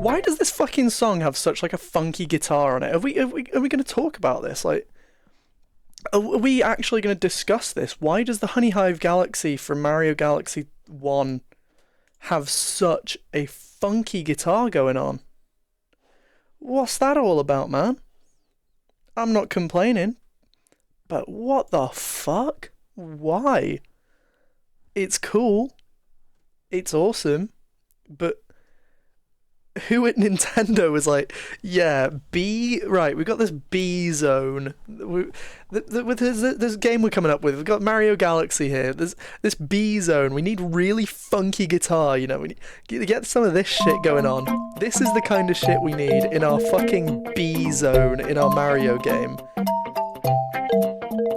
Why does this fucking song have such like a funky guitar on it? Are we going to talk about this? Like, are we actually going to discuss this? Why does the Honey Hive Galaxy from Mario Galaxy 1 have such a funky guitar going on? What's that all about, man? I'm not complaining, but what the fuck? Why? It's cool. It's awesome. But who at Nintendo was like, yeah, right, we've got this B zone. With this game we're coming up with, we've got Mario Galaxy here. There's this B zone. We need really funky guitar, you know. We need to get some of this shit going on. This is the kind of shit we need in our fucking B zone in our Mario game.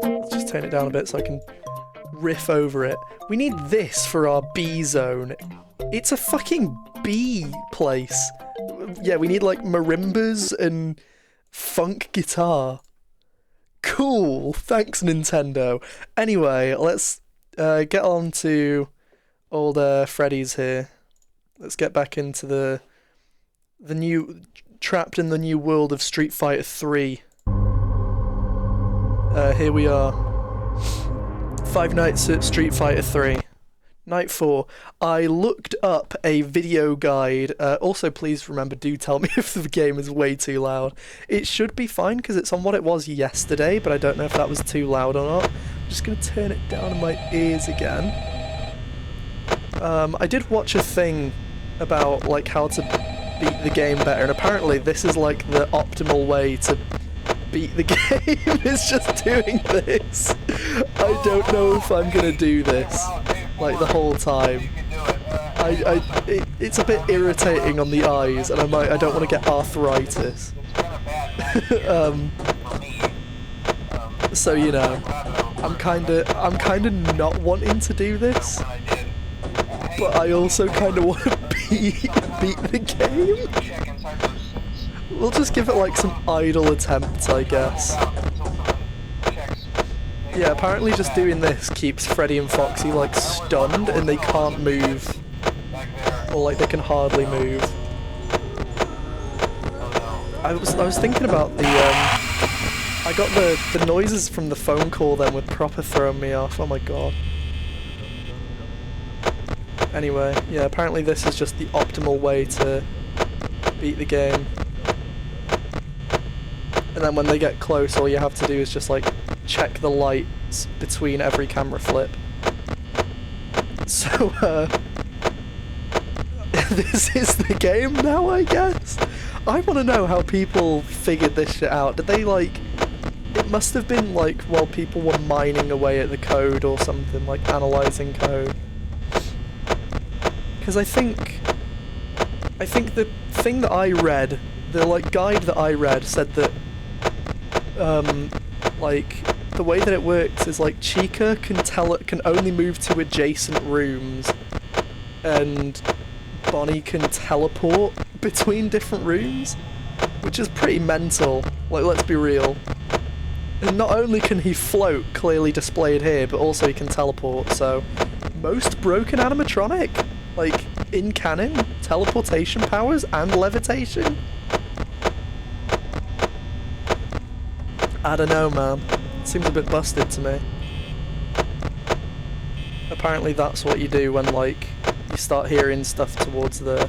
Let's just turn it down a bit so I can riff over it. We need this for our B zone. It's a fucking B place. Yeah, we need like marimbas and funk guitar. Cool. Thanks, Nintendo. Anyway, let's get on to old Freddy's here. Let's get back into the new, trapped in the new world of Street Fighter 3. Here we are. 5 Nights at Street Fighter 3. Night 4. I looked up a video guide. Also, please remember, do tell me if the game is way too loud. It should be fine because it's on what it was yesterday, but I don't know if that was too loud or not. I'm just going to turn it down in my ears again. I did watch a thing about like how to beat the game better, and apparently this is like the optimal way to beat the game. It's just doing this. I don't know if I'm going to do this like the whole time. It's a bit irritating on the eyes, and I don't want to get arthritis. So you know, I'm kind of not wanting to do this, but I also kind of want to beat the game. We'll just give it like some idle attempts, I guess. Yeah, apparently just doing this keeps Freddy and Foxy like stunned and they can't move. Or like they can hardly move. I was thinking about the I got the noises from the phone call then were proper throwing me off. Oh my god. Anyway, yeah, apparently this is just the optimal way to beat the game. And then when they get close, all you have to do is just like check the lights between every camera flip. So, this is the game now, I guess? I want to know how people figured this shit out. Did they, like... It must have been, like, while people were mining away at the code or something, like, analysing code. Because I think the thing that I read, the, like, guide that I read said that, like, the way that it works is, like, Chica can only move to adjacent rooms, and Bonnie can teleport between different rooms, which is pretty mental. Like, let's be real. And not only can he float, clearly displayed here, but also he can teleport, so... Most broken animatronic? Like, in canon? Teleportation powers and levitation? I don't know, man. Seems a bit busted to me. Apparently that's what you do when, like, you start hearing stuff towards the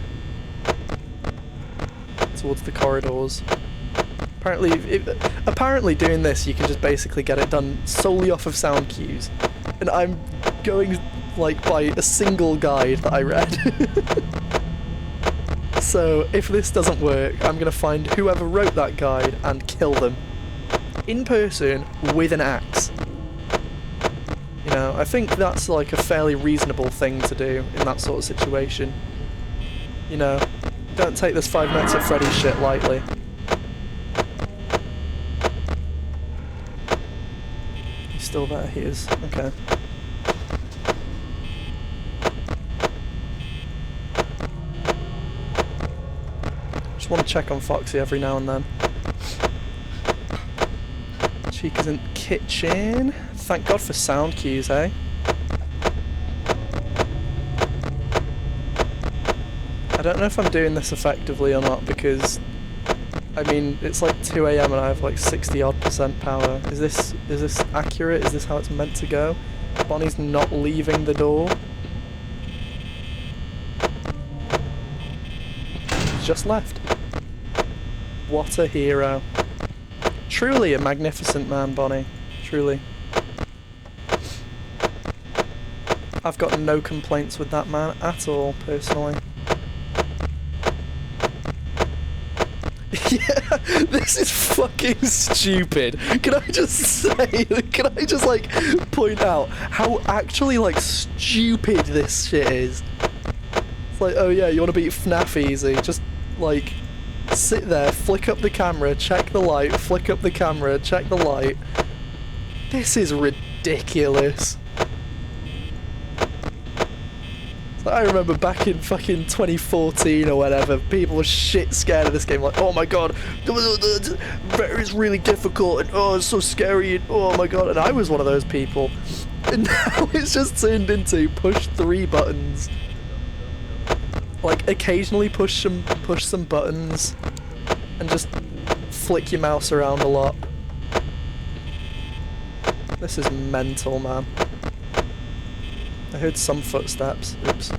corridors. Apparently doing this, you can just basically get it done solely off of sound cues. And I'm going, like, by a single guide that I read. So, if this doesn't work, I'm gonna find whoever wrote that guide and kill them. In person, with an axe. You know, I think that's, like, a fairly reasonable thing to do in that sort of situation. You know, don't take this 5 Nights at Freddy's shit lightly. He's still there, he is. Okay. Just want to check on Foxy every now and then. Chica's in kitchen. Thank God for sound cues, eh? I don't know if I'm doing this effectively or not, because I mean it's like 2 AM and I have like 60% power. Is this accurate? Is this how it's meant to go? Bonnie's not leaving the door. He's just left. What a hero. Truly a magnificent man, Bonnie. Truly. I've got no complaints with that man at all, personally. Yeah, this is fucking stupid. Can I just say, can I just, like, point out how actually, like, stupid this shit is? It's like, oh yeah, you want to beat Fnaf easy, just, like, sit there, flick up the camera, check the light, flick up the camera, check the light. This is ridiculous. I remember back in fucking 2014 or whatever, people were shit scared of this game, like, oh my god, it's really difficult, and oh, it's so scary, and oh my god, and I was one of those people. And now it's just turned into push 3 buttons. Like, occasionally push some buttons, and just flick your mouse around a lot. This is mental, man. I heard some footsteps. Oops.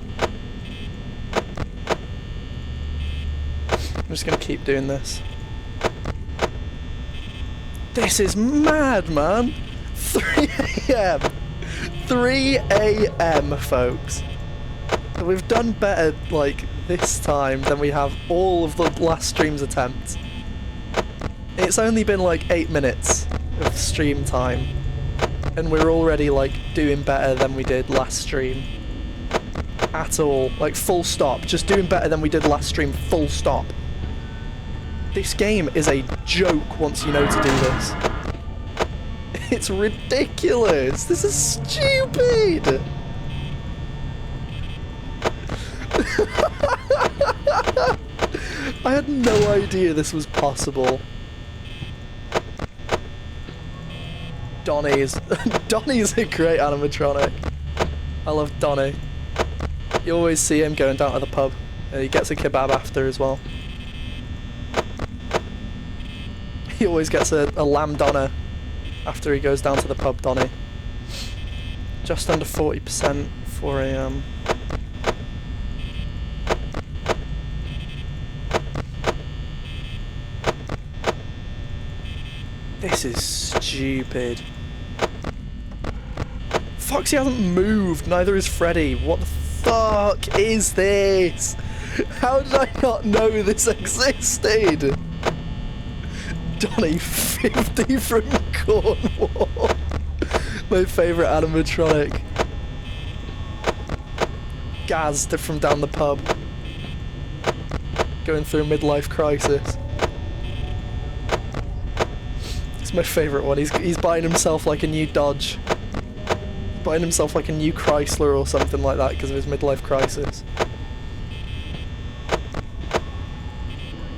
I'm just gonna keep doing this. This is mad, man! 3 AM! 3 AM, folks. We've done better, like, this time than we have all of the last stream's attempts. It's only been, like, 8 minutes of stream time. And we're already, like, doing better than we did last stream. At all. Like, full stop. Just doing better than we did last stream, full stop. This game is a joke once you know to do this. It's ridiculous. This is stupid. I had no idea this was possible. Donnie's a great animatronic. I love Donnie. You always see him going down to the pub. He gets a kebab after as well. He always gets a lamb doner after he goes down to the pub, Donnie. Just under 40% for a This is stupid. Foxy hasn't moved, neither is Freddy. What the fuck is this? How did I not know this existed? Donnie 50 from Cornwall. My favourite animatronic. Gaz from down the pub. Going through a midlife crisis. It's my favourite one. He's buying himself like a new Dodge. Buying himself like a new Chrysler or something like that because of his midlife crisis.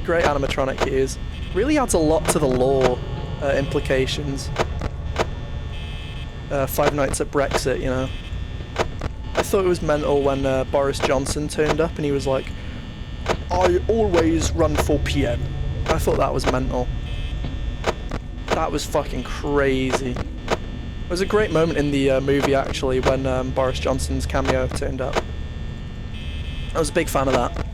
Great animatronic he is. Really adds a lot to the lore implications. Five Nights at Brexit, you know. I thought it was mental when Boris Johnson turned up and he was like, I always run for PM. I thought that was mental. That was fucking crazy. It was a great moment in the movie, actually, when Boris Johnson's cameo turned up. I was a big fan of that.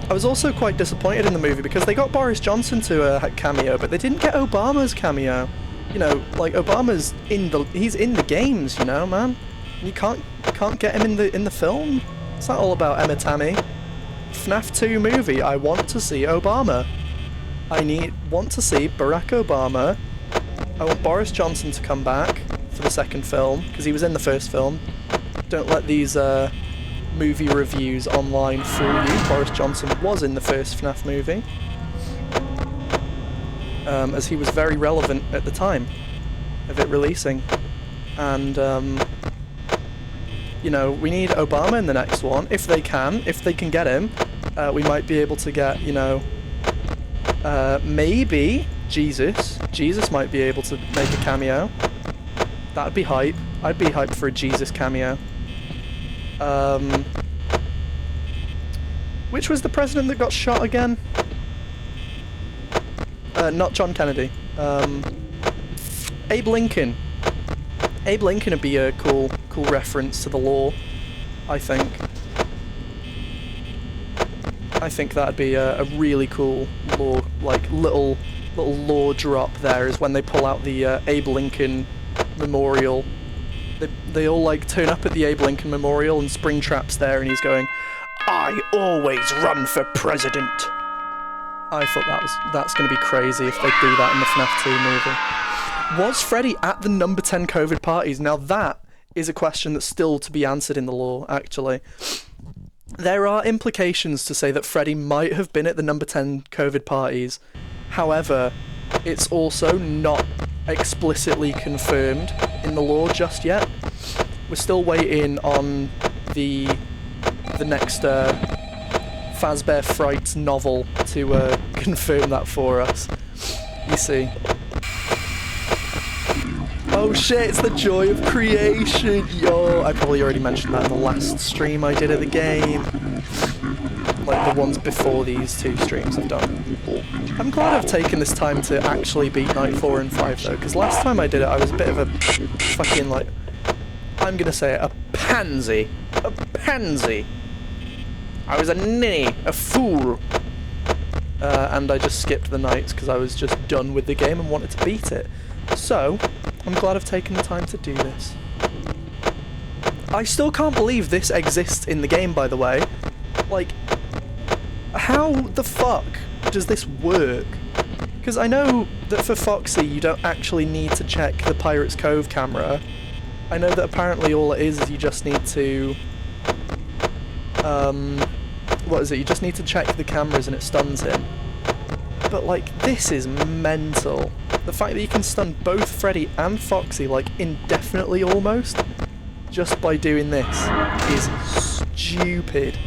I was also quite disappointed in the movie because they got Boris Johnson to a cameo, but they didn't get Obama's cameo. You know, like Obama's he's in the games, you know, man. You can't get him in the film. It's not all about Emma Tammy. Fnaf 2 movie. I want to see Obama. Want to see Barack Obama. I want Boris Johnson to come back for the second film because he was in the first film. Don't let these movie reviews online fool you. Boris Johnson was in the first FNAF movie, as he was very relevant at the time of it releasing. And, you know, we need Obama in the next one, if they can get him. We might be able to get, you know, maybe Jesus might be able to make a cameo. That'd be hype. I'd be hyped for a Jesus cameo. Which was the president that got shot again? Not John Kennedy. Abe Lincoln. Abe Lincoln would be a cool reference to the law, I think. I think that'd be a really cool law, like little law drop there, is when they pull out the Abe Lincoln Memorial. They all like turn up at the Abe Lincoln Memorial and Springtrap's there and he's going, I always run for president. I thought that's going to be crazy if they do that in the FNAF 2 movie. Was Freddy at the number 10 COVID parties? Now that is a question that's still to be answered in the lore, actually. There are implications to say that Freddy might have been at the number 10 COVID parties. However, it's also not explicitly confirmed in the lore just yet. We're still waiting on the next Fazbear Frights novel to confirm that for us. You see. Oh shit, it's the joy of creation! Yo, I probably already mentioned that in the last stream I did of the game. Like the ones before these two streams I've done. I'm glad I've taken this time to actually beat Night 4 and 5 though, because last time I did it I was a bit of a fucking, like, I'm gonna say it, a pansy. A pansy! I was a ninny, a fool! And I just skipped the nights because I was just done with the game and wanted to beat it. So, I'm glad I've taken the time to do this. I still can't believe this exists in the game, by the way. Like, how the fuck does this work? Because I know that for Foxy you don't actually need to check the Pirate's Cove camera. I know that apparently all it is you just need to... what is it? You just need to check the cameras and it stuns him. But, like, this is mental. The fact that you can stun both Freddy and Foxy, like, indefinitely almost, just by doing this, is stupid.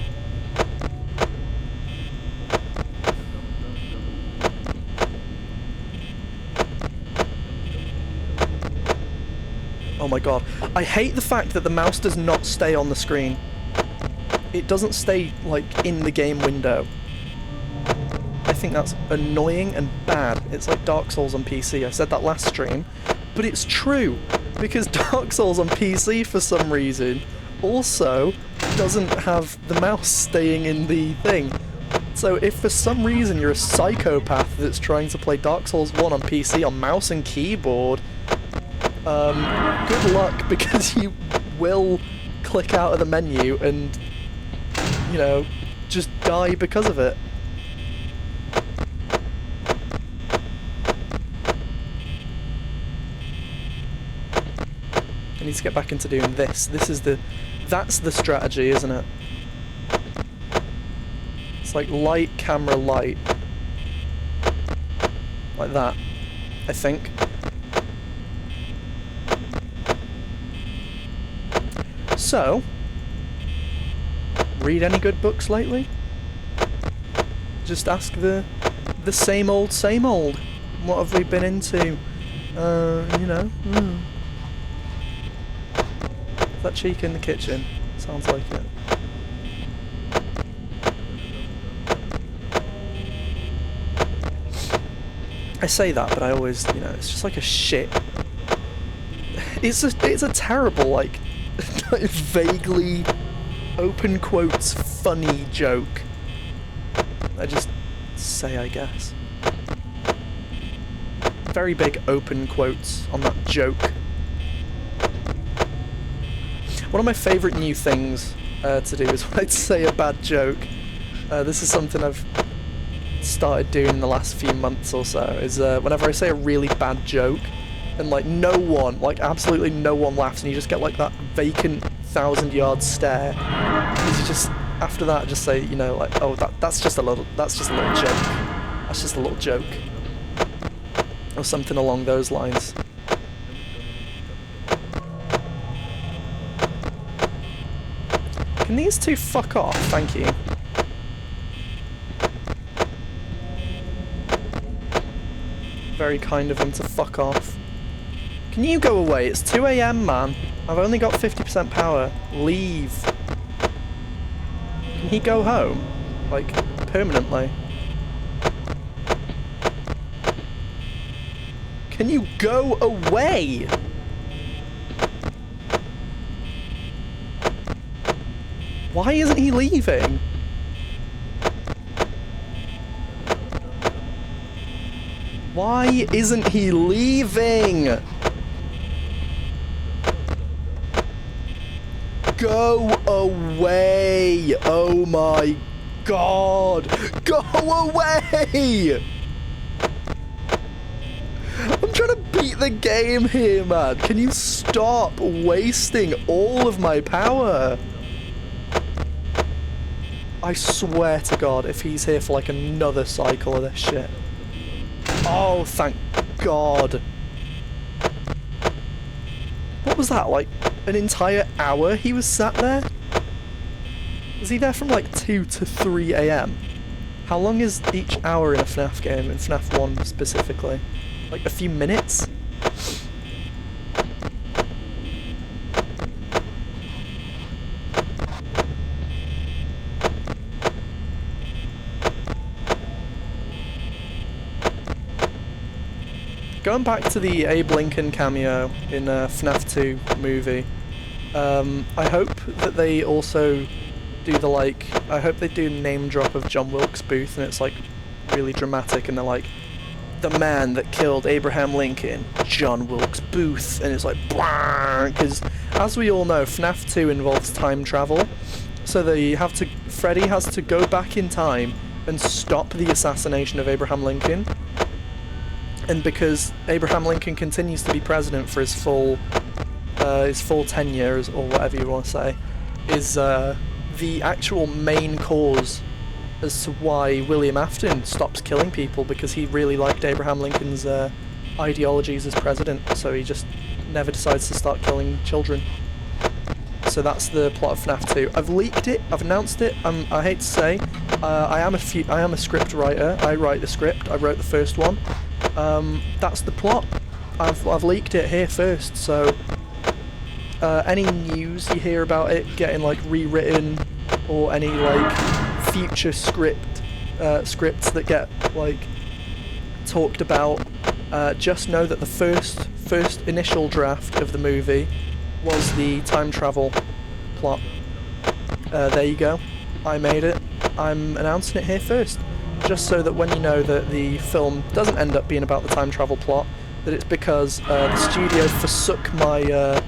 Oh my god. I hate the fact that the mouse does not stay on the screen. It doesn't stay, like, in the game window. I think that's annoying and bad. It's like Dark Souls on PC. I said that last stream, but it's true, because Dark Souls on PC, for some reason, also doesn't have the mouse staying in the thing. So if for some reason you're a psychopath that's trying to play Dark Souls 1 on PC on mouse and keyboard, good luck, because you will click out of the menu and, you know, just die because of it. I need to get back into doing this. That's the strategy, isn't it? It's like light, camera, light. Like that, I think. So, read any good books lately? Just ask the same old, same old. What have we been into? You know. Is that Chica in the kitchen? Sounds like it. I say that, but I always, you know, it's just like a shit. It's a terrible, like vaguely open quotes funny joke. I just say, I guess. Very big open quotes on that joke. One of my favourite new things to do is when I say a bad joke. This is something I've started doing in the last few months or so, is whenever I say a really bad joke and like no one, like absolutely no one laughs, and you just get like that vacant 1,000-yard stare, is you just, after that, just say, you know, like, oh, that's just a little joke. That's just a little joke. Or something along those lines. Can these two fuck off? Thank you. Very kind of them to fuck off. Can you go away? It's 2 AM, man. I've only got 50% power. Leave. Can he go home? Like, permanently? Can you go away? Why isn't he leaving? Why isn't he leaving? Go away! Oh my god! Go away! I'm trying to beat the game here, man. Can you stop wasting all of my power? I swear to God, if he's here for like another cycle of this shit. Oh, thank God. What was that, like an entire hour he was sat there? Was he there from like 2 to 3 AM? How long is each hour in a Fnaf game, in Fnaf 1 specifically? Like a few minutes? Going back to the Abe Lincoln cameo in Fnaf 2 movie, I hope that they also do the, like, I hope they do name drop of John Wilkes Booth, and it's like really dramatic, and they're like, the man that killed Abraham Lincoln, John Wilkes Booth, and it's like, because as we all know, Fnaf 2 involves time travel, so Freddy has to go back in time and stop the assassination of Abraham Lincoln. And because Abraham Lincoln continues to be president for his full 10 years, or whatever you want to say, is the actual main cause as to why William Afton stops killing people, because he really liked Abraham Lincoln's ideologies as president, so he just never decides to start killing children. So that's the plot of Fnaf 2. I've leaked it, I've announced it, I hate to say, I am a script writer, I write the script, I wrote the first one. That's the plot. I've leaked it here first, so any news you hear about it getting like rewritten, or any like future scripts that get like talked about, just know that the first initial draft of the movie was the time travel plot. There you go. I made it. I'm announcing it here first. Just so that when you know that the film doesn't end up being about the time travel plot, that it's because the studio forsook my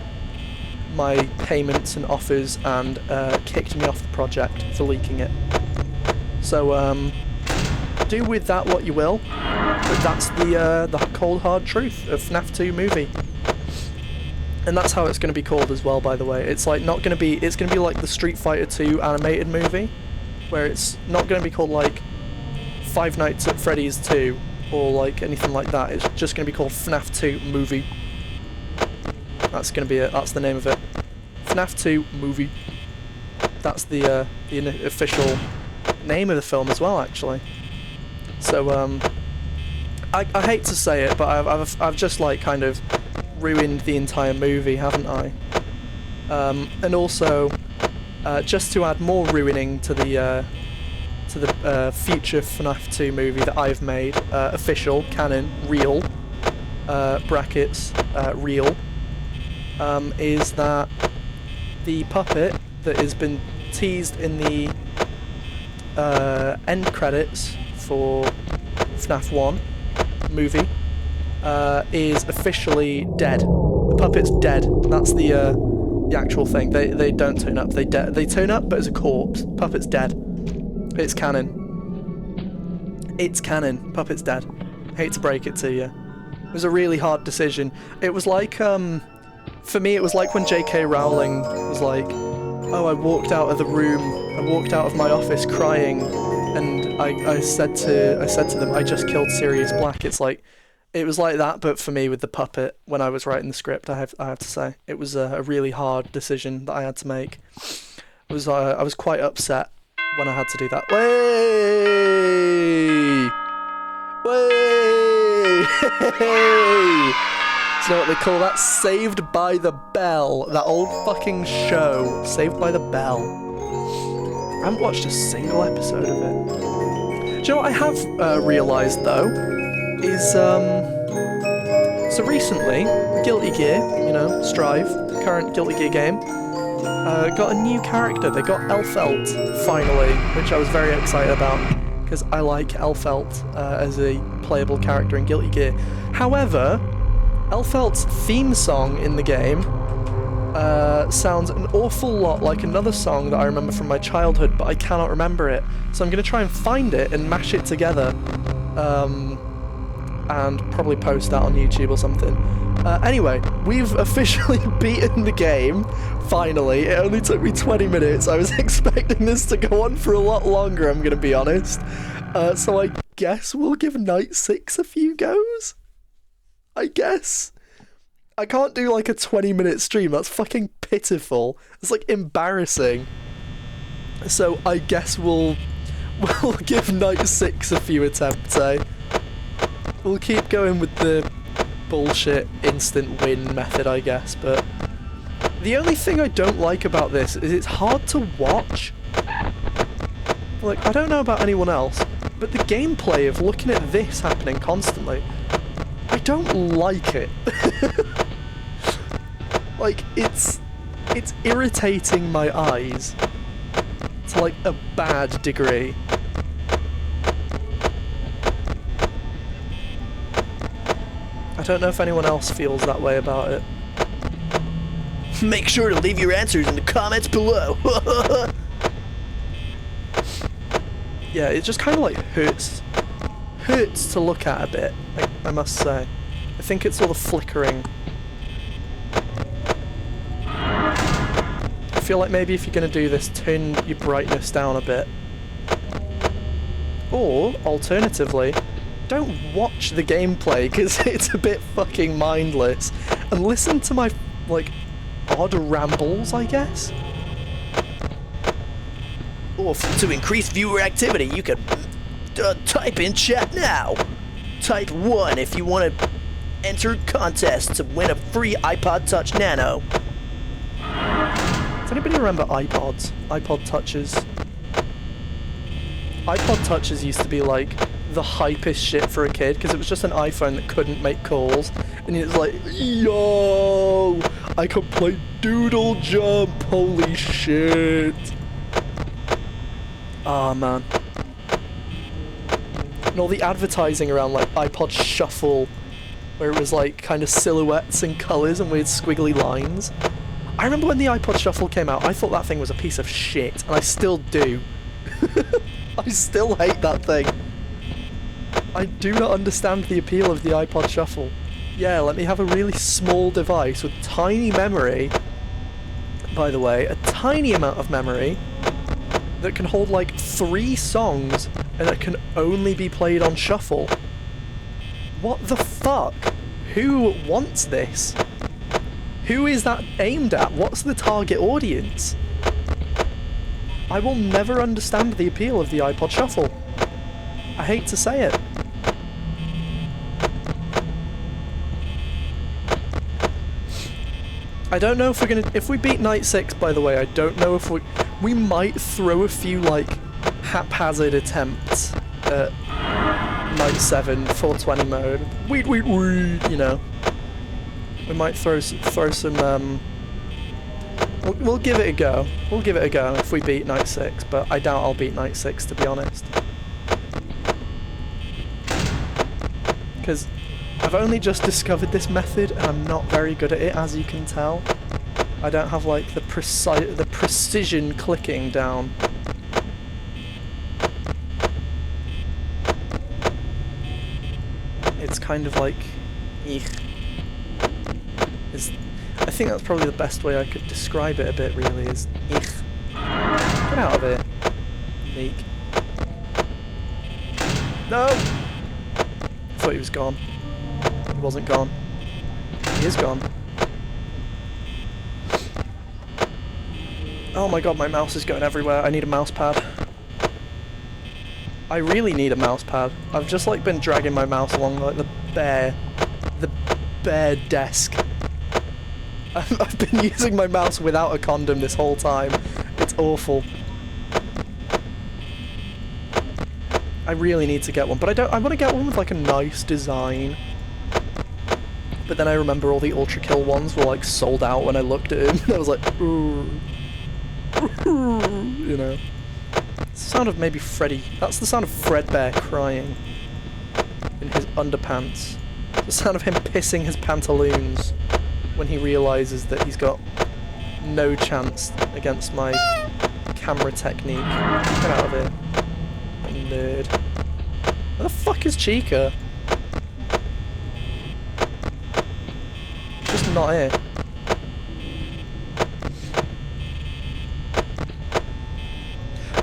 payments and offers and kicked me off the project for leaking it. So do with that what you will, but that's the cold hard truth of FNAF 2 movie. And that's how it's going to be called as well, by the way. It's like not going to be, it's going to be like the Street Fighter 2 animated movie, where it's not going to be called like Five Nights at Freddy's 2 or like anything like that. It's just going to be called FNAF 2 movie. That's going to be it. That's the name of it. FNAF 2 movie. That's the official name of the film as well, actually. So I hate to say it, but I've just like kind of ruined the entire movie, haven't I? And also, just to add more ruining to the future FNAF 2 movie that I've made, official, canon, real, brackets, real, is that the puppet that has been teased in the end credits for FNAF 1 movie is officially dead. The puppet's dead. That's the actual thing. They don't turn up. They turn up, but as a corpse. Puppet's dead. It's canon. It's canon. Puppet's dead. Hate to break it to you. It was a really hard decision. It was like, for me, it was like when J.K. Rowling was like, oh, I walked out of the room, I walked out of my office crying, and I said to them, I just killed Sirius Black. It's like, it was like that, but for me with the puppet, when I was writing the script, I have to say. It was a really hard decision that I had to make. I was quite upset when I had to do that. Way! Way! Do you know what they call that? Saved by the Bell. That old fucking show. Saved by the Bell. I haven't watched a single episode of it. Do you know what I have realised, though? Is, so recently, Guilty Gear, you know, Strive, the current Guilty Gear game, got a new character. They got Elfelt, finally, which I was very excited about, because I like Elfelt as a playable character in Guilty Gear. However, Elfelt's theme song in the game sounds an awful lot like another song that I remember from my childhood, but I cannot remember it. So I'm going to try and find it and mash it together, and probably post that on YouTube or something. Anyway, we've officially beaten the game, finally. It only took me 20 minutes. I was expecting this to go on for a lot longer, I'm going to be honest. So I guess we'll give Night 6 a few goes? I guess. I can't do like a 20-minute stream, that's fucking pitiful. It's like embarrassing. So I guess we'll give Night 6 a few attempts, eh? We'll keep going with the bullshit instant win method, I guess, but the only thing I don't like about this is it's hard to watch. Like, I don't know about anyone else, but the gameplay of looking at this happening constantly, I don't like it. Like, it's irritating my eyes to like a bad degree. I don't know if anyone else feels that way about it. Make sure to leave your answers in the comments below. Yeah, it just kind of like hurts to look at a bit, I must say. I think it's all the flickering. I feel like maybe if you're going to do this, turn your brightness down a bit. Or, alternatively, don't watch the gameplay, because it's a bit fucking mindless, and listen to my, like, odd rambles, I guess? Or to increase viewer activity, you could type in chat now. Type 1 if you want to enter contest to win a free iPod Touch Nano. Does anybody remember iPods? iPod Touches? iPod Touches used to be like the hypest shit for a kid, because it was just an iPhone that couldn't make calls, and it's like, yo, I can play Doodle Jump, holy shit. Ah, man. And all the advertising around like iPod Shuffle, where it was like kind of silhouettes and colours and weird squiggly lines. I remember when the iPod Shuffle came out, I thought that thing was a piece of shit, and I still do. I still hate that thing. I do not understand the appeal of the iPod Shuffle. Yeah, let me have a really small device with tiny memory, by the way, a tiny amount of memory, that can hold like 3 songs, and that can only be played on shuffle. What the fuck? Who wants this? Who is that aimed at? What's the target audience? I will never understand the appeal of the iPod Shuffle. I hate to say it. I don't know if we're gonna... If we beat Night 6, by the way, I don't know if we might throw a few, like, haphazard attempts at Night 7, 420 mode. Weed, you know. We might throw some, We'll give it a go. We'll give it a go if we beat Night 6, but I doubt I'll beat Night 6, to be honest. Because I've only just discovered this method, and I'm not very good at it, as you can tell. I don't have, like, the precision clicking down. It's kind of like... eek. I think that's probably the best way I could describe it a bit, really, is... eek. Get out of here. Meek. No! I thought he was gone. He wasn't gone. He is gone. Oh my god, my mouse is going everywhere. I need a mouse pad. I really need a mouse pad. I've just like been dragging my mouse along like the bare desk. I've been using my mouse without a condom this whole time. It's awful. I really need to get one, but I want to get one with like a nice design. But then I remember all the Ultra Kill ones were like sold out when I looked at them. I was like, ooh. You know. It's the sound of maybe Freddy. That's the sound of Fredbear crying in his underpants. The sound of him pissing his pantaloons when he realises that he's got no chance against my camera technique. Get out of here. Nerd. Where the fuck is Chica? She's just not here.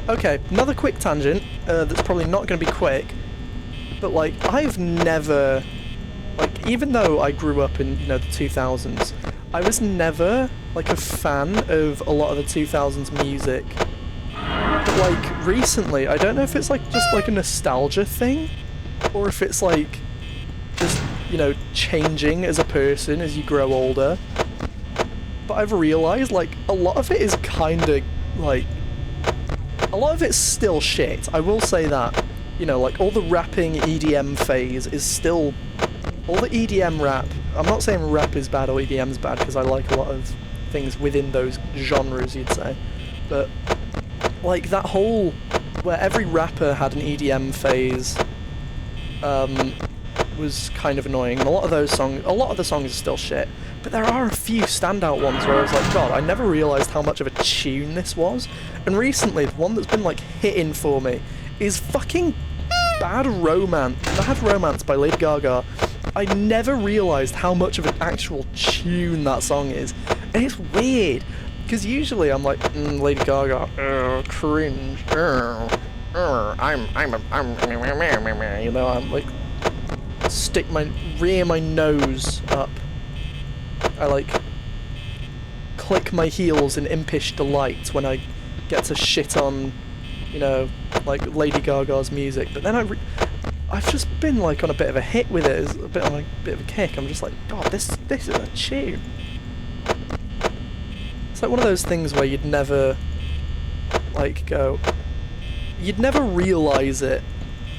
Okay, another quick tangent, that's probably not going to be quick, but like, I've never, like, even though I grew up in, you know, the 2000s, I was never, like, a fan of a lot of the 2000s music. But like, recently, I don't know if it's like, just like a nostalgia thing, or if it's like, just, you know, changing as a person as you grow older, but I've realised, like, a lot of it is kinda, like, a lot of it's still shit, I will say that. You know, like, all the rapping EDM phase is still... all the EDM rap... I'm not saying rap is bad or EDM's bad, because I like a lot of things within those genres, you'd say. But, like, that whole... where every rapper had an EDM phase, was kind of annoying. And a lot of those songs... a lot of the songs are still shit. But there are a few standout ones where I was like, God, I never realised how much of a tune this was. And recently, the one that's been, like, hitting for me is fucking Bad Romance. Bad Romance by Lady Gaga. I never realised how much of an actual tune that song is. And it's weird. Because usually I'm like, Lady Gaga, cringe, I'm, you know, I'm like, rear my nose up. I like click my heels in impish delight when I get to shit on, you know, like Lady Gaga's music. But then I've just been like on a bit of a hit with it, it's a bit of a kick. I'm just like, God, this is a tune. It's like one of those things where you'd never like go, you'd never realise it,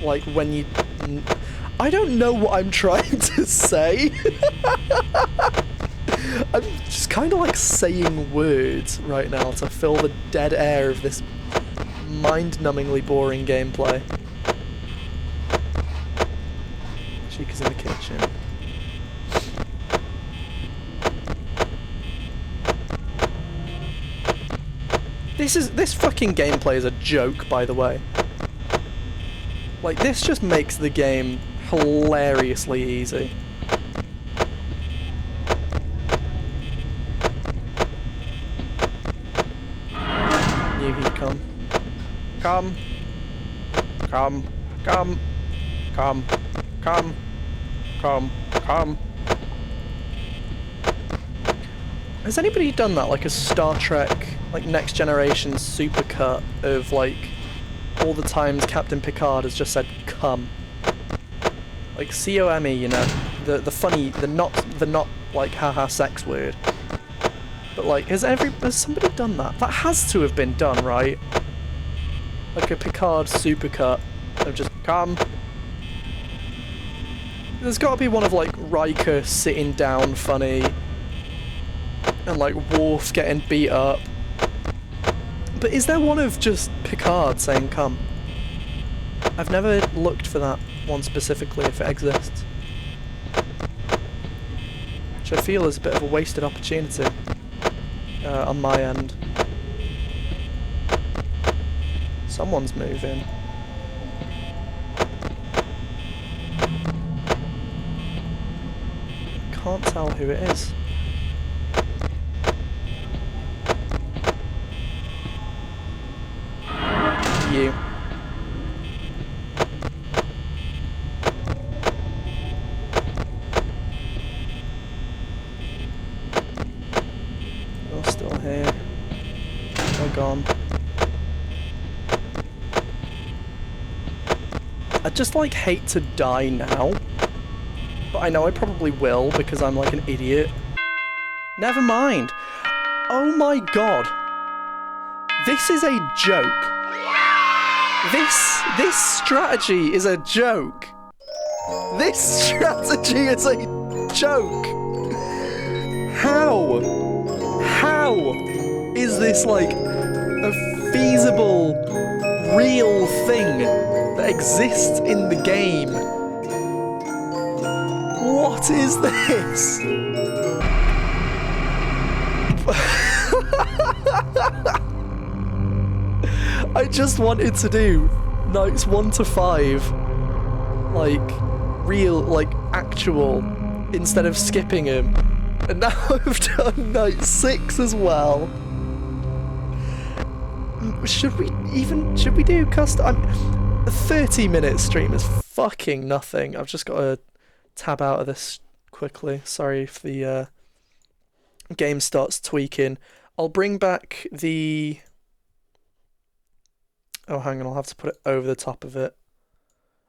like when you. I don't know what I'm trying to say. I'm just kind of like saying words right now to fill the dead air of this mind-numbingly boring gameplay. Chica's in the kitchen. This fucking gameplay is a joke, by the way. Like, this just makes the game hilariously easy. Knew he'd come. Come. Come. Come. Come. Come. Come. Come. Has anybody done that, like a Star Trek, like Next Generation supercut of like all the times Captain Picard has just said come. Like C-O-M-E, you know, the funny, the not like haha sex word. But like, has somebody done that? That has to have been done, right? Like a Picard supercut of just come. There's got to be one of like Riker sitting down funny, and like Worf getting beat up. But is there one of just Picard saying come? I've never looked for that one specifically, if it exists. Which I feel is a bit of a wasted opportunity on my end. Someone's moving. Can't tell who it is. You. You're still here. You're gone. I just like hate to die now. But I know I probably will because I'm like an idiot. Never mind. Oh my god. This is a joke. This strategy is a joke. This strategy is a joke. How is this like a feasible, real thing that exists in the game? What is this? I just wanted to do nights 1 to 5, like real, like actual, instead of skipping them. And now I've done night 6 as well. Should we do custom? A 30-minute stream is fucking nothing. I've just got to tab out of this quickly. Sorry if the game starts tweaking. I'll bring back the... Oh, hang on, I'll have to put it over the top of it.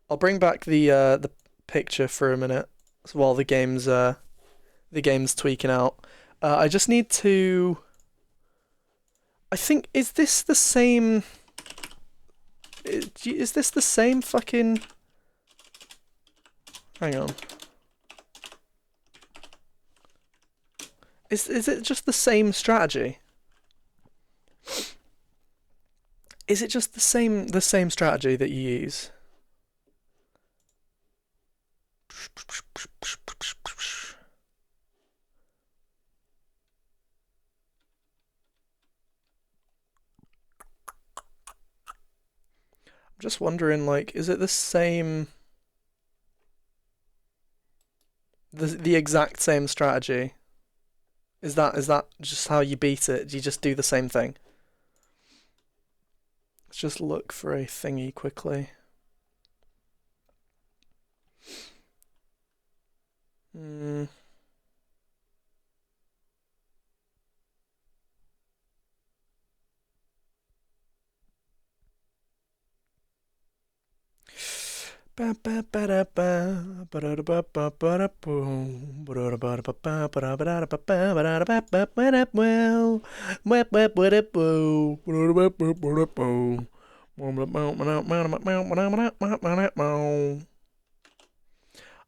I'll bring back the picture for a minute while the game's tweaking out. I just need to... I think, is this the same... Is this the same fucking... Hang on. Is it just the same strategy? Is it just the same strategy that you use? I'm just wondering, like, is it the same... The exact same strategy? Is that just how you beat it? Do you just do the same thing? Let's just look for a thingy quickly. Well,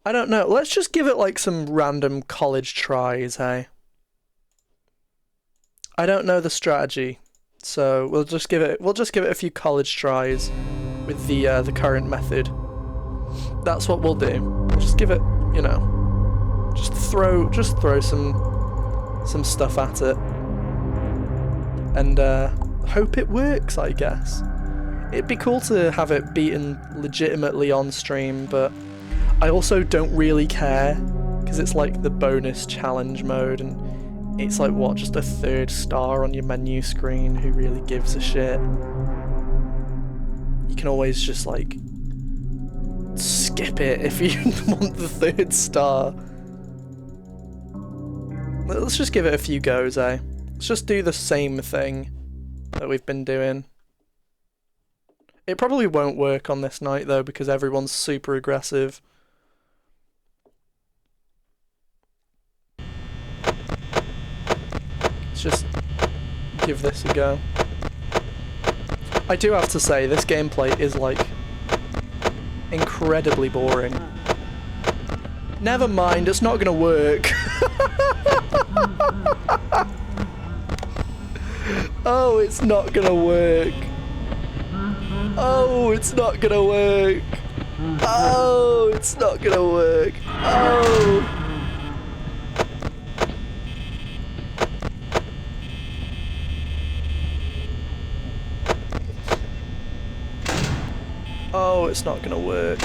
I don't know. Let's just give it like some random college tries, hey? I don't know the strategy, so we'll just give it a few college tries with the current method. That's what we'll do. We'll just give it, you know, just throw some stuff at it, and hope it works, I guess. It'd be cool to have it beaten legitimately on stream, but I also don't really care, because it's like the bonus challenge mode, and it's like, what, just a 3rd star on your menu screen? Who really gives a shit? You can always just, like, skip it if you want the 3rd star. Let's just give it a few goes, eh? Let's just do the same thing that we've been doing. It probably won't work on this night, though, because everyone's super aggressive. Let's just give this a go. I do have to say, this gameplay is, like, incredibly boring. Never mind, it's not gonna work. Oh, it's not gonna work. Oh, it's not gonna work. Oh, it's not gonna work. Oh. Oh, it's not gonna work.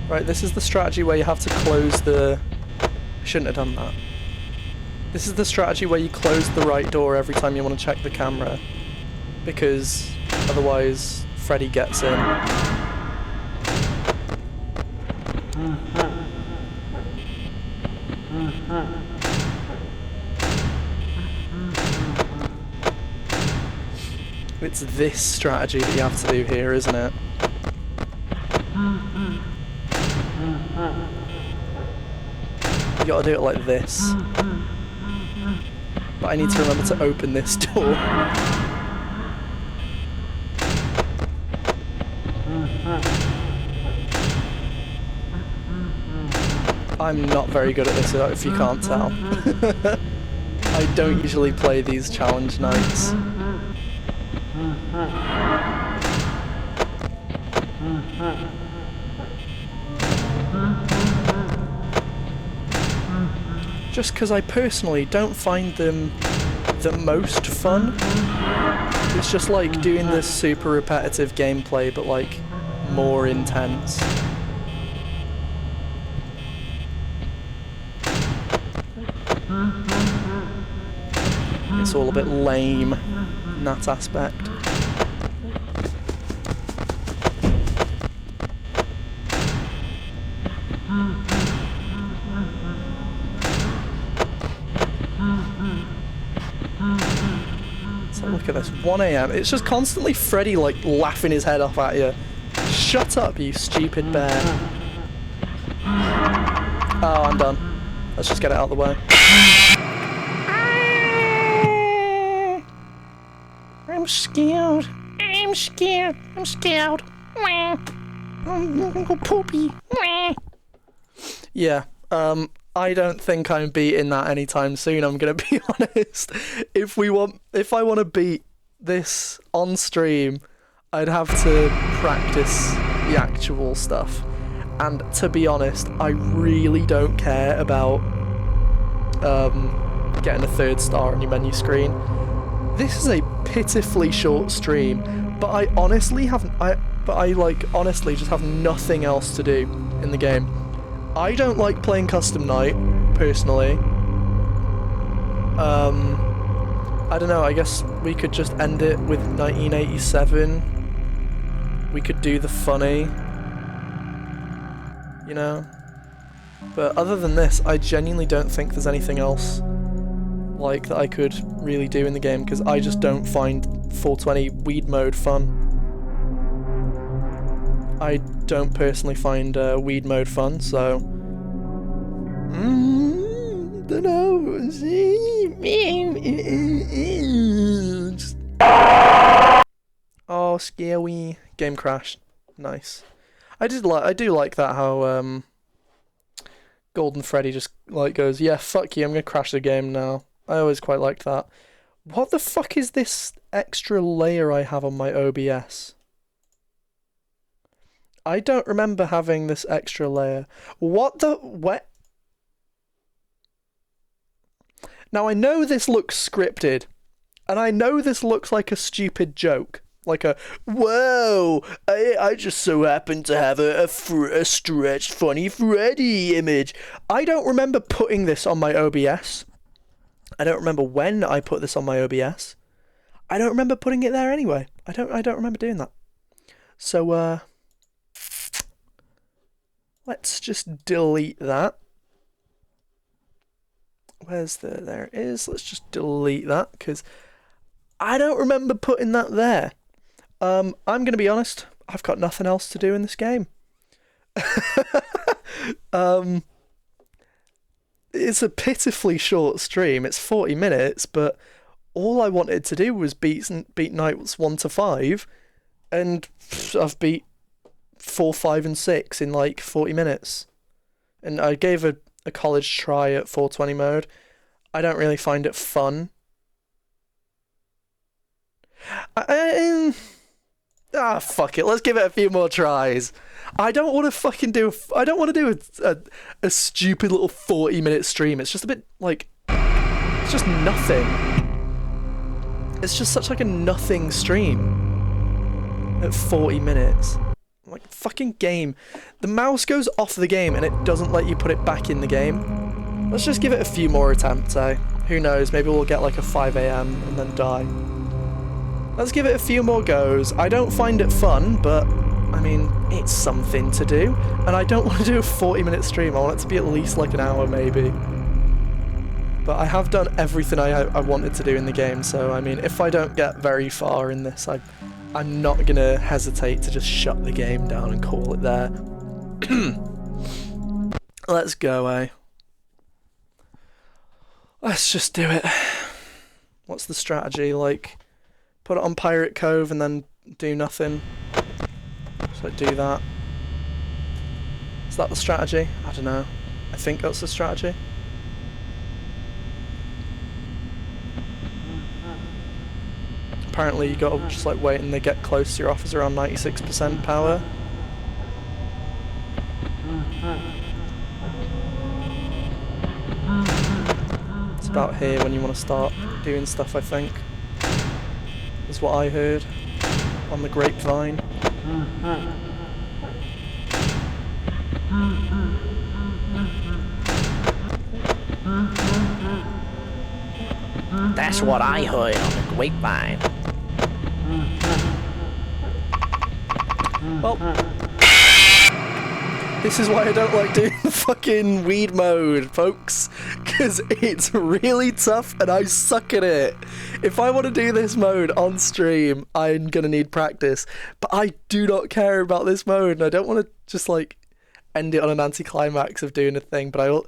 Right, this is the strategy where you have to close the... I shouldn't have done that. This is the strategy where you close the right door every time you want to check the camera. Because otherwise, Freddy gets in. It's this strategy that you have to do here, isn't it? You gotta do it like this. But I need to remember to open this door. I'm not very good at this, if you can't tell. I don't usually play these challenge nights. Just because I personally don't find them the most fun. It's just like doing this super repetitive gameplay, but like more intense. It's all a bit lame in that aspect. So look at this, 1 AM. It's just constantly Freddy like laughing his head off at you. Shut up, you stupid bear. Oh, I'm done. Let's just get it out of the way. I'm scared. I'm scared. I'm scared. I'm gonna go poopy. Yeah, I don't think I'm beating that anytime soon, I'm gonna be honest. If I want to beat this on stream, I'd have to practice the actual stuff. And to be honest, I really don't care about getting a 3rd star on your menu screen. This is a pitifully short stream, but I honestly honestly just have nothing else to do in the game. I don't like playing Custom Night, personally. I don't know, I guess we could just end it with 1987. We could do the funny. You know? But other than this, I genuinely don't think there's anything else like that I could really do in the game, because I just don't find 420 weed mode fun. I don't personally find weed mode fun, so... don't know. Oh, scary. Game crashed. Nice. I do like that how Golden Freddy just like goes, yeah, fuck you, I'm gonna crash the game now. I always quite liked that. What the fuck is this extra layer I have on my OBS? I don't remember having this extra layer. What the... what? Now, I know this looks scripted, and I know this looks like a stupid joke. Like a, whoa, I just so happen to have a stretched funny Freddy image. I don't remember putting this on my OBS. I don't remember when I put this on my OBS. I don't remember putting it there anyway. I don't remember doing that. So, let's just delete that. Where's there it is. Let's just delete that, because I don't remember putting that there. I'm going to be honest, I've got nothing else to do in this game. It's a pitifully short stream. It's 40 minutes, but all I wanted to do was beat nights 1 to 5, and I've beat 4, 5, and 6 in like 40 minutes. And I gave a college try at 420 mode. I don't really find it fun. Fuck it. Let's give it a few more tries. I don't want to fucking do. I don't want to do a stupid little 40-minute stream. It's just a bit like. It's just nothing. It's just such like a nothing stream. At 40 minutes. Like fucking game. The mouse goes off the game and it doesn't let you put it back in the game. Let's just give it a few more attempts, eh? Who knows? Maybe we'll get like a 5 AM and then die. Let's give it a few more goes. I don't find it fun, but I mean, it's something to do. And I don't want to do a 40-minute stream. I want it to be at least like an hour, maybe. But I have done everything I wanted to do in the game, so I mean, if I don't get very far in this, I'm not going to hesitate to just shut the game down and call it there. Let's go, eh? Let's just do it. What's the strategy? Like, put it on Pirate Cove and then do nothing. Just like do that. Is that the strategy? I don't know. I think that's the strategy. Apparently you gotta just like wait and they get close to your office around 96% power. It's about here when you want to start doing stuff, I think. Is what I heard on the grapevine. That's what I heard on the grapevine. Well, this is why I don't like doing fucking weed mode, folks, because it's really tough and I suck at it. If I want to do this mode on stream, I'm going to need practice, but I do not care about this mode and I don't want to just like end it on an anticlimax of doing a thing, but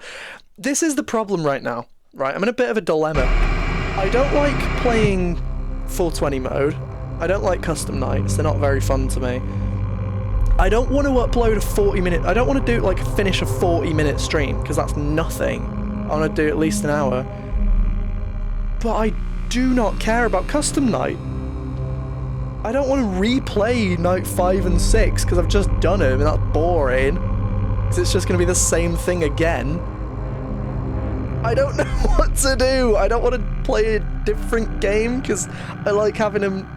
this is the problem right now, right? I'm in a bit of a dilemma. I don't like playing 420 mode. I don't like custom nights. They're not very fun to me. I don't want to upload a 40-minute... I don't want to do, like, finish a 40-minute stream, because that's nothing. I want to do at least an hour. But I do not care about custom night. I don't want to replay night 5 and 6, because I've just done them, and that's boring. Because it's just going to be the same thing again. I don't know what to do. I don't want to play a different game, because I like having them...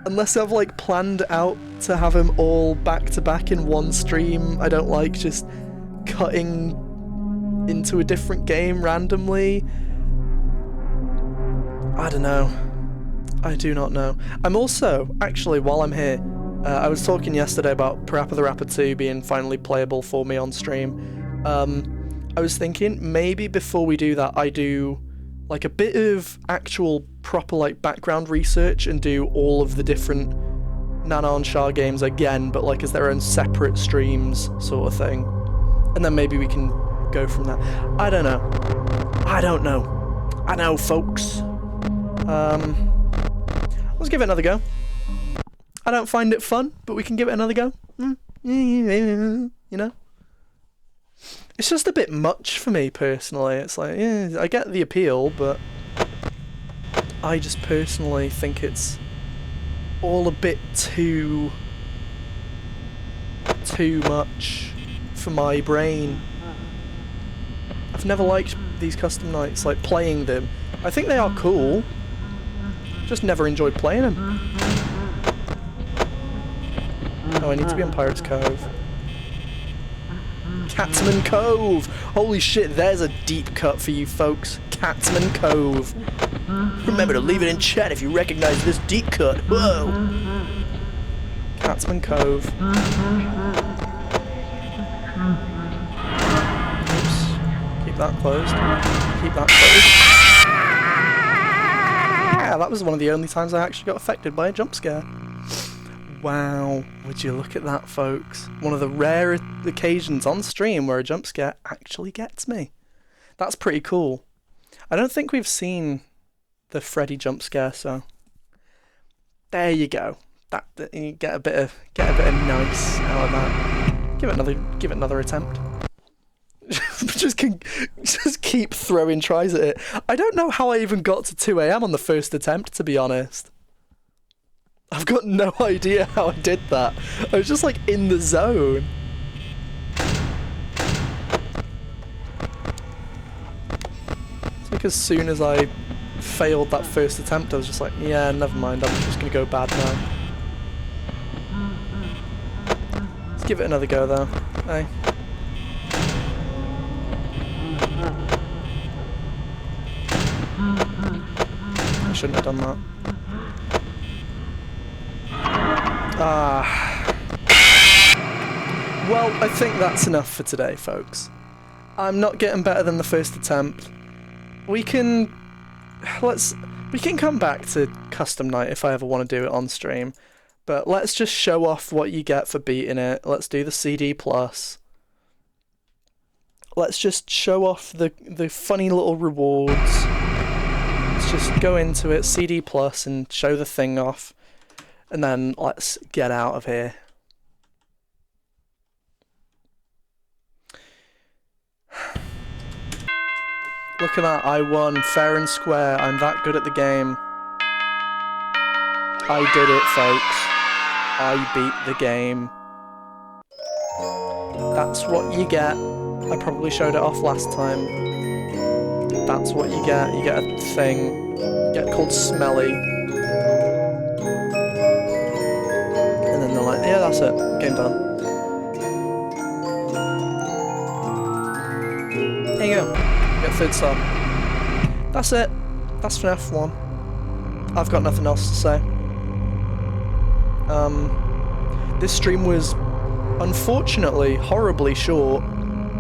Unless I've like planned out to have them all back to back in one stream, I don't like just cutting into a different game randomly. I don't know. I do not know. I'm also, actually, while I'm here, I was talking yesterday about Parappa the Rapper 2 being finally playable for me on stream. I was thinking maybe before we do that, I do like a bit of actual proper like background research and do all of the different Nana and Shah games again, but like as their own separate streams sort of thing. And then maybe we can go from there. I don't know. I don't know. I know, folks. Let's give it another go. I don't find it fun, but we can give it another go. You know? It's just a bit much for me personally. It's like, yeah, I get the appeal, but I just personally think it's all a bit too much for my brain. I've never liked these custom nights, like playing them. I think they are cool, just never enjoyed playing them. Oh, I need to be on Pirates Cove. Catsman Cove! Holy shit, there's a deep cut for you folks. Catsman Cove. Remember to leave it in chat if you recognize this deep cut. Whoa! Catsman Cove. Oops. Keep that closed. Keep that closed. Yeah, that was one of the only times I actually got affected by a jump scare. Wow, would you look at that, folks? One of the rare occasions on stream where a jump scare actually gets me. That's pretty cool. I don't think we've seen the Freddy jump scare, so there you go. That you get a bit of nice out of that. Give it another attempt. just keep throwing tries at it. I don't know how I even got to 2 AM on the first attempt, to be honest. I've got no idea how I did that. I was just like in the zone. It's like as soon as I failed that first attempt, I was just like, yeah, never mind, I'm just gonna go bad now. Let's give it another go though. Hey. I shouldn't have done that. Well, I think that's enough for today, folks. I'm not getting better than the first attempt. We can come back to custom night if I ever want to do it on stream, but let's just show off what you get for beating it. Let's do the CD plus. Let's just show off the funny little rewards. Let's just go into it, CD plus, and show the thing off, and then let's get out of here. Look at that, I won, fair and square, I'm that good at the game. I did it, folks. I beat the game. That's what you get. I probably showed it off last time. That's what you get a thing. You get called Smelly. And then they're like, yeah, that's it, game done. There you go. Get 3rd star. That's it. That's Fnaf 1. I've got nothing else to say. This stream was unfortunately horribly short.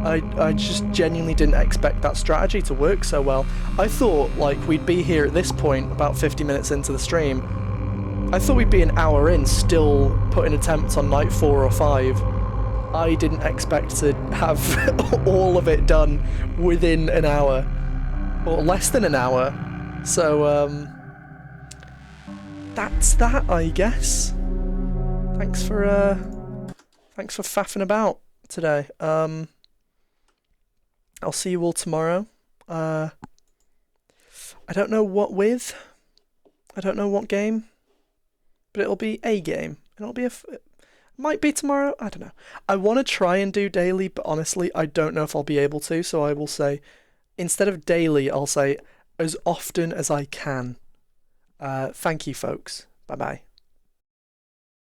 I just genuinely didn't expect that strategy to work so well. I thought like we'd be here at this point about 50 minutes into the stream. I thought we'd be an hour in still putting attempts on night 4 or 5. I didn't expect to have all of it done within an hour, or less than an hour. So that's that, I guess. Thanks for faffing about today. I'll see you all tomorrow. I don't know what with. I don't know what game, but it'll be a game. It'll be might be tomorrow, I don't know. I want to try and do daily, but honestly, I don't know if I'll be able to, so I will say, instead of daily, I'll say as often as I can. Thank you, folks. Bye-bye.